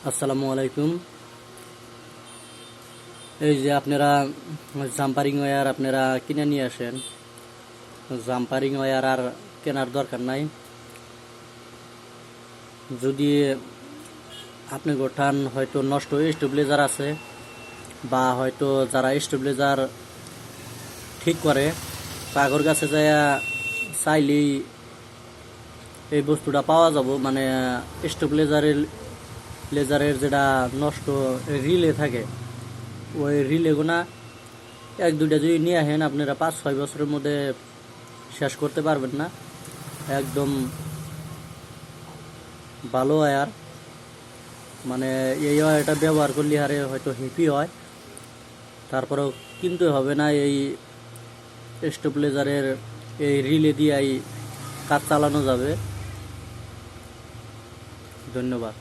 আসসালামু আলাইকুম। এই যে আপনারা জাম্পারিং ওয়্যার আপনারা কিনে নিয়ে আসেন, জাম্পারিং ওয়্যার আর কেনার দরকার নাই। যদি আপনি গোঠান হয়তো নষ্ট স্টেবিলাইজার আছে, বা হয়তো যারা স্টেবিলাইজার ঠিক করে তাগর কাছে যায় চাইলেই এই বস্তুটা পাওয়া যাব। মানে স্টেবিলাইজারের যেটা নষ্ট রিলে থাকে, ওই রিলেগুনা এক দুইটা যদি নিয়ে আসেন আপনারা 5-6 বছরের মধ্যে শেষ করতে পারবেন না। একদম ভালো ওয়্যার, মানে এই ওয়্যারটা ব্যবহার করলে হারে হয়তো হেভি হয়, তারপরেও কিনতে হবে না। এই স্টেবিলাইজারের এই রিলে দিয়েই কাজ চালানো যাবে। ধন্যবাদ।